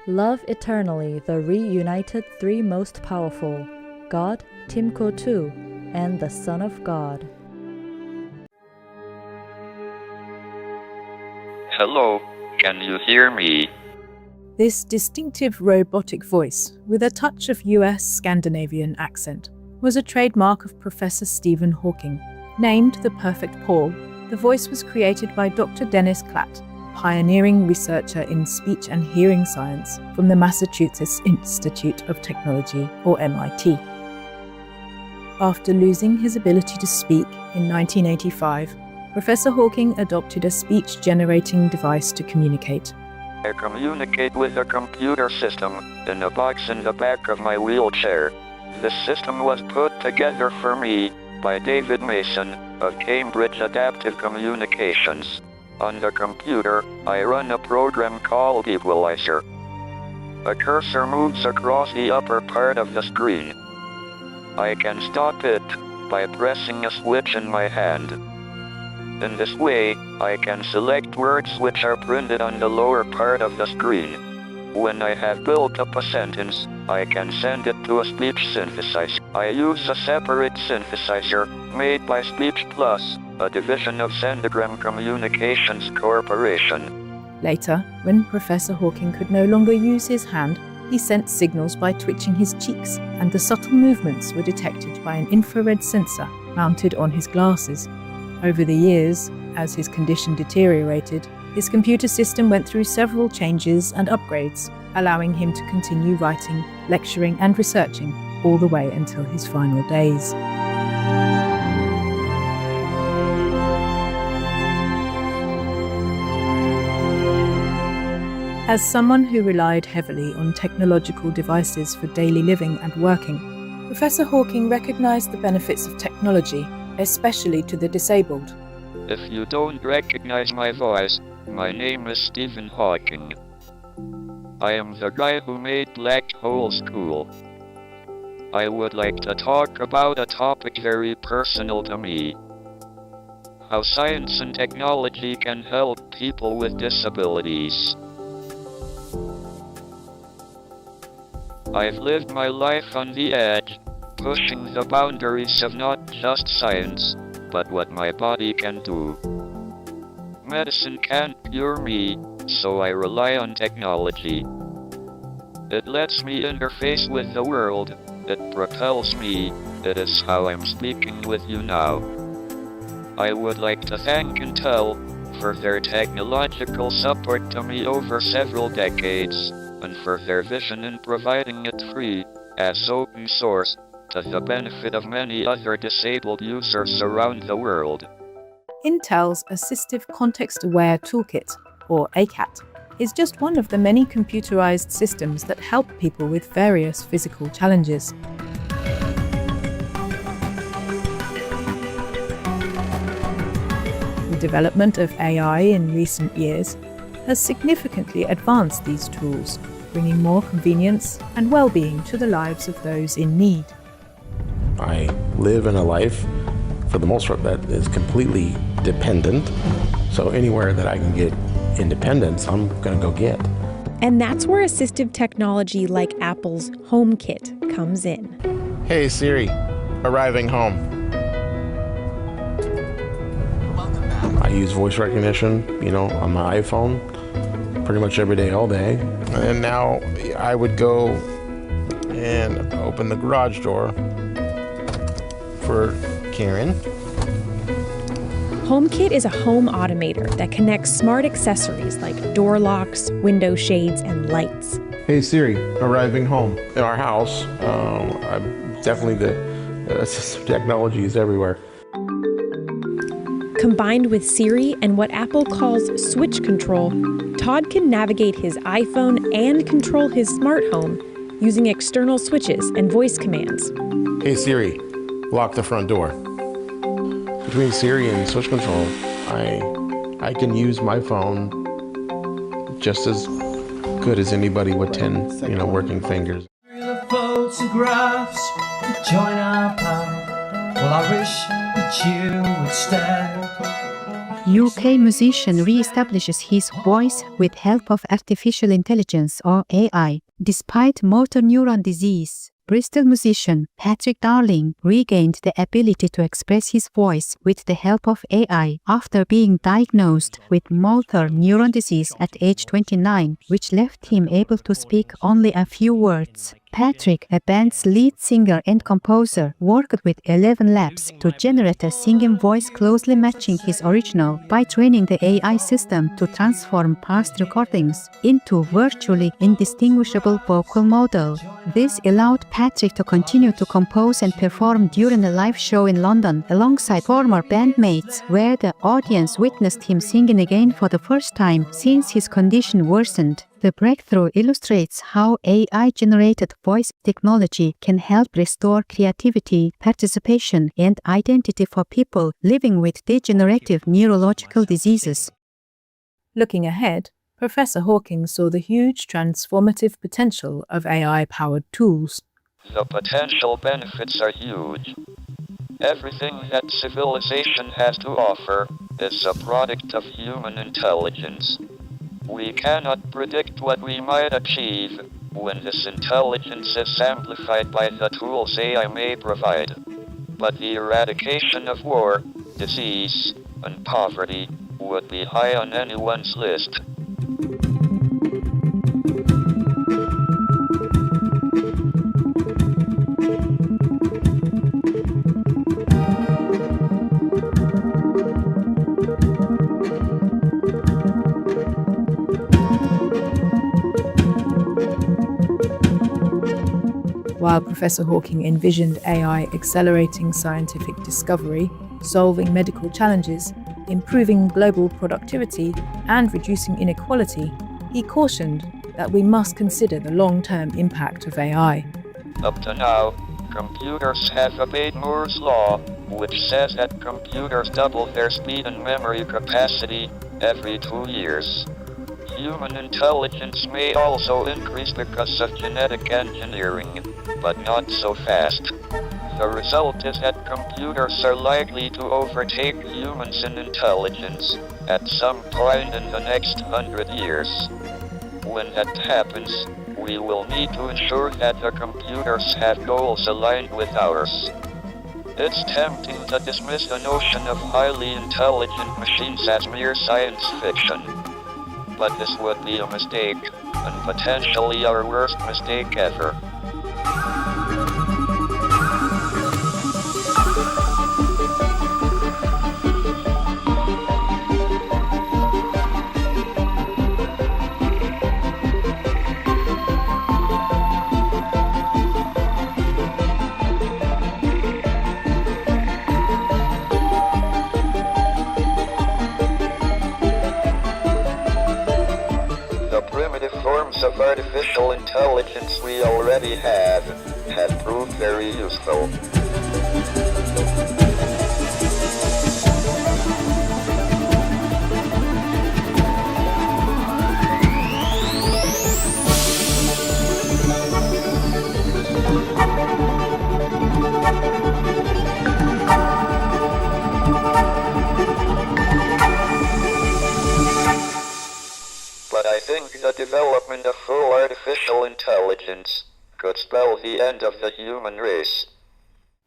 Love eternally the reunited three most powerful, God, Timko II, and the Son of God. Hello, can you hear me? This distinctive robotic voice, with a touch of US Scandinavian accent, was a trademark of Professor Stephen Hawking. Named the Perfect Paul, the voice was created by Dr. Dennis Klatt, pioneering researcher in speech and hearing science from the Massachusetts Institute of Technology, or MIT. After losing his ability to speak in 1985, Professor Hawking adopted a speech-generating device to communicate. I communicate with a computer system in a box in the back of my wheelchair. This system was put together for me by David Mason of Cambridge Adaptive Communications. On the computer, I run a program called Equalizer. A cursor moves across the upper part of the screen. I can stop it by pressing a switch in my hand. In this way, I can select words which are printed on the lower part of the screen. When I have built up a sentence, I can send it to a speech synthesizer. I use a separate synthesizer made by Speech Plus, a division of Sendigram Communications Corporation. Later, when Professor Hawking could no longer use his hand, he sent signals by twitching his cheeks, and the subtle movements were detected by an infrared sensor mounted on his glasses. Over the years, as his condition deteriorated, his computer system went through several changes and upgrades, allowing him to continue writing, lecturing, and researching all the way until his final days. As someone who relied heavily on technological devices for daily living and working, Professor Hawking recognized the benefits of technology, especially to the disabled. If you don't recognize my voice, my name is Stephen Hawking. I am the guy who made black holes cool. I would like to talk about a topic very personal to me. How science and technology can help people with disabilities. I've lived my life on the edge, pushing the boundaries of not just science, but what my body can do. Medicine can't cure me, so I rely on technology. It lets me interface with the world, it propels me, it is how I'm speaking with you now. I would like to thank Intel for their technological support to me over several decades, and for their vision in providing it free, as open source, to the benefit of many other disabled users around the world. Intel's Assistive Context-Aware Toolkit, or ACAT, is just one of the many computerized systems that help people with various physical challenges. The development of AI in recent years has significantly advanced these tools, bringing more convenience and well-being to the lives of those in need. I live in a life, for the most part, that is completely dependent. So anywhere that I can get independence, I'm going to go get. And that's where assistive technology like Apple's HomeKit comes in. Hey Siri, arriving home. I use voice recognition, on my iPhone pretty much every day, all day. And now I would go and open the garage door for Karen. HomeKit is a home automator that connects smart accessories like door locks, window shades, and lights. Hey Siri, arriving home. In our house, definitely the assistive technology is everywhere. Combined with Siri and what Apple calls switch control, Todd can navigate his iPhone and control his smart home using external switches and voice commands. Hey Siri, lock the front door. Between Siri and switch control, I can use my phone just as good as anybody with 10, working fingers. The photographs that join our plan. Well, I wish that you would stay. UK musician re-establishes his voice with help of artificial intelligence or AI, despite motor neuron disease. Bristol musician Patrick Darling regained the ability to express his voice with the help of AI after being diagnosed with motor neuron disease at age 29, which left him able to speak only a few words. Patrick, a band's lead singer and composer, worked with 11 labs to generate a singing voice closely matching his original by training the AI system to transform past recordings into virtually indistinguishable vocal model. This allowed Patrick to continue to compose and perform during a live show in London alongside former bandmates, where the audience witnessed him singing again for the first time since his condition worsened. The breakthrough illustrates how AI-generated voice technology can help restore creativity, participation, and identity for people living with degenerative neurological diseases. Looking ahead, Professor Hawking saw the huge transformative potential of AI-powered tools. The potential benefits are huge. Everything that civilization has to offer is a product of human intelligence. We cannot predict what we might achieve when this intelligence is amplified by the tools AI may provide. But the eradication of war, disease, and poverty would be high on anyone's list. While Professor Hawking envisioned AI accelerating scientific discovery, solving medical challenges, improving global productivity, and reducing inequality, he cautioned that we must consider the long-term impact of AI. Up to now, computers have obeyed Moore's law, which says that computers double their speed and memory capacity every 2 years. Human intelligence may also increase because of genetic engineering, but not so fast. The result is that computers are likely to overtake humans in intelligence at some point in the next 100 years. When that happens, we will need to ensure that the computers have goals aligned with ours. It's tempting to dismiss the notion of highly intelligent machines as mere science fiction. But this would be a mistake, and potentially our worst mistake ever. Of artificial intelligence we already have proved very useful. But I think the development of full artificial intelligence could spell the end of the human race.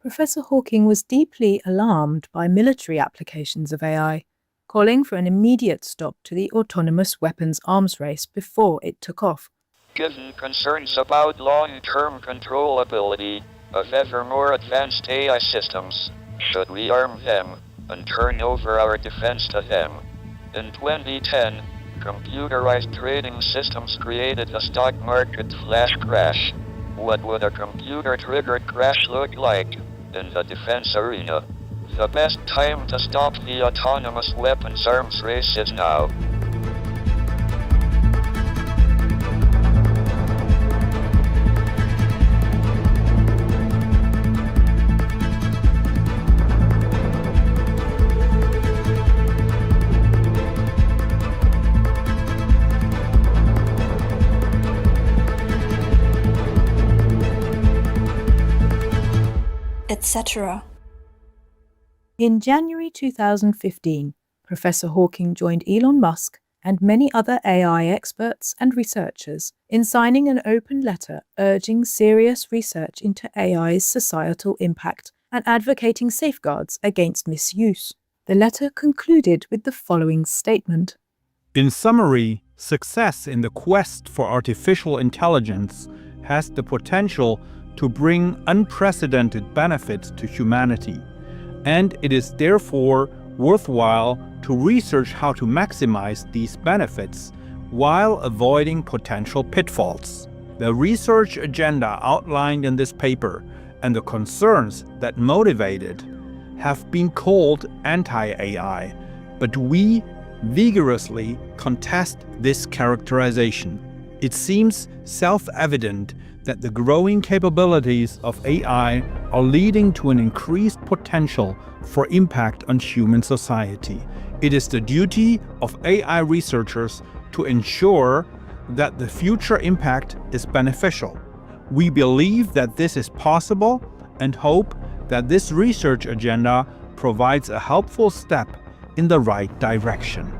Professor Hawking was deeply alarmed by military applications of AI, calling for an immediate stop to the autonomous weapons arms race before it took off. Given concerns about long-term controllability of ever more advanced AI systems, should we arm them and turn over our defense to them? In 2010, computerized trading systems created a stock market flash crash. What would a computer-triggered crash look like in the defense arena? The best time to stop the autonomous weapons arms race is now. etc. In January 2015, Professor Hawking joined Elon Musk and many other AI experts and researchers in signing an open letter urging serious research into AI's societal impact and advocating safeguards against misuse. The letter concluded with the following statement. In summary, success in the quest for artificial intelligence has the potential to bring unprecedented benefits to humanity, and it is therefore worthwhile to research how to maximize these benefits while avoiding potential pitfalls. The research agenda outlined in this paper and the concerns that motivate it have been called anti-AI, but we vigorously contest this characterization. It seems self-evident that the growing capabilities of AI are leading to an increased potential for impact on human society. It is the duty of AI researchers to ensure that the future impact is beneficial. We believe that this is possible and hope that this research agenda provides a helpful step in the right direction.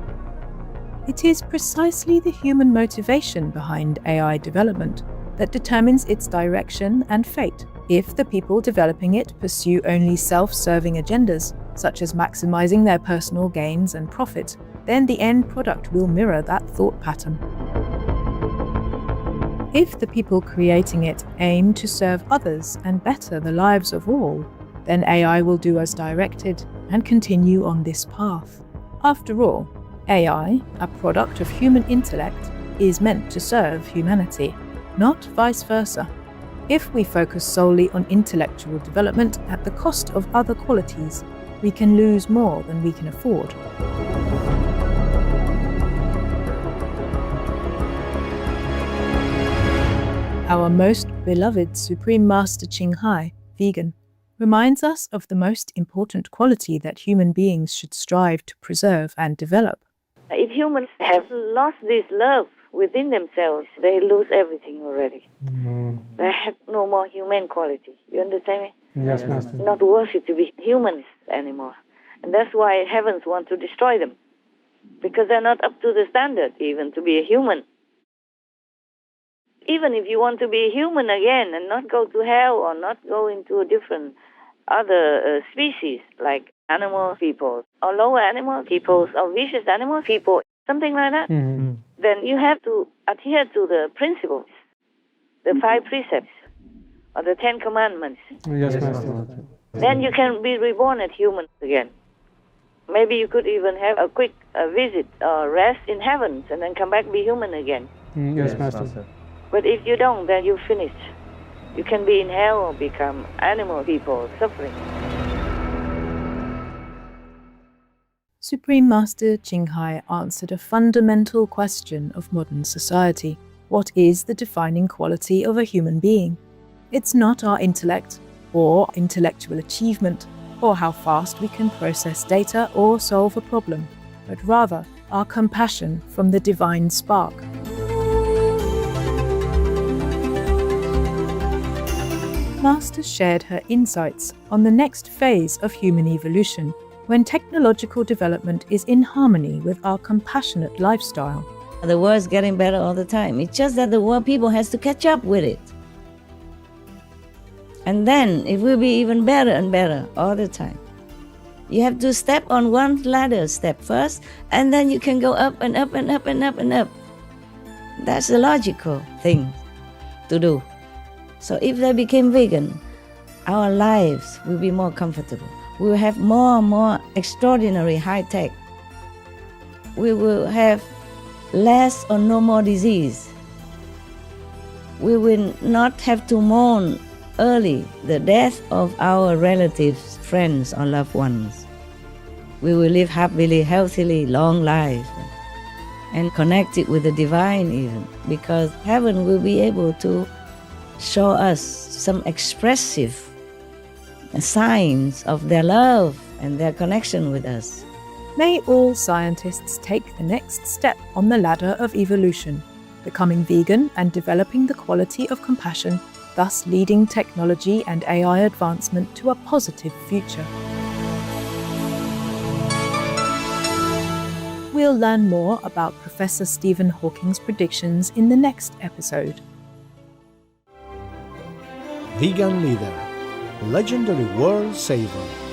It is precisely the human motivation behind AI development that determines its direction and fate. If the people developing it pursue only self-serving agendas, such as maximizing their personal gains and profit, then the end product will mirror that thought pattern. If the people creating it aim to serve others and better the lives of all, then AI will do as directed and continue on this path. After all, AI, a product of human intellect, is meant to serve humanity, not vice versa. If we focus solely on intellectual development at the cost of other qualities, we can lose more than we can afford. Our most beloved Supreme Master Ching Hai, vegan, reminds us of the most important quality that human beings should strive to preserve and develop. If humans have lost this love within themselves, they lose everything already. They have no more human quality. You understand me? Yes, Master. Not worthy to be humans anymore. And that's why heavens want to destroy them. Because they're not up to the standard even to be a human. Even if you want to be a human again and not go to hell or not go into a different other species like animal people or lower animal peoples or vicious animal people, something like that, then you have to adhere to the principles, the 5 precepts or the 10 commandments. Yes, Master. Then you can be reborn as human again. Maybe you could even have a quick visit or rest in heavens and then come back be human again. Yes, Master. But if you don't, then you're finished. You can be in hell or become animal people suffering. Supreme Master Ching Hai answered a fundamental question of modern society. What is the defining quality of a human being? It's not our intellect, or intellectual achievement, or how fast we can process data or solve a problem, but rather our compassion from the divine spark. Master shared her insights on the next phase of human evolution, when technological development is in harmony with our compassionate lifestyle. The world's getting better all the time. It's just that the world people has to catch up with it. And then it will be even better and better all the time. You have to step on one ladder step first, and then you can go up and up and up and up and up. That's the logical thing to do. So if they became vegan, our lives will be more comfortable. We will have more and more extraordinary high tech. We will have less or no more disease. We will not have to mourn early the death of our relatives, friends, or loved ones. We will live happily, healthily, long lives, and connected with the divine even, because heaven will be able to show us some expressive signs of their love and their connection with us. May all scientists take the next step on the ladder of evolution, becoming vegan and developing the quality of compassion, thus leading technology and AI advancement to a positive future. we'll learn more about Professor Stephen Hawking's predictions in the next episode. Vegan leader, legendary world saver.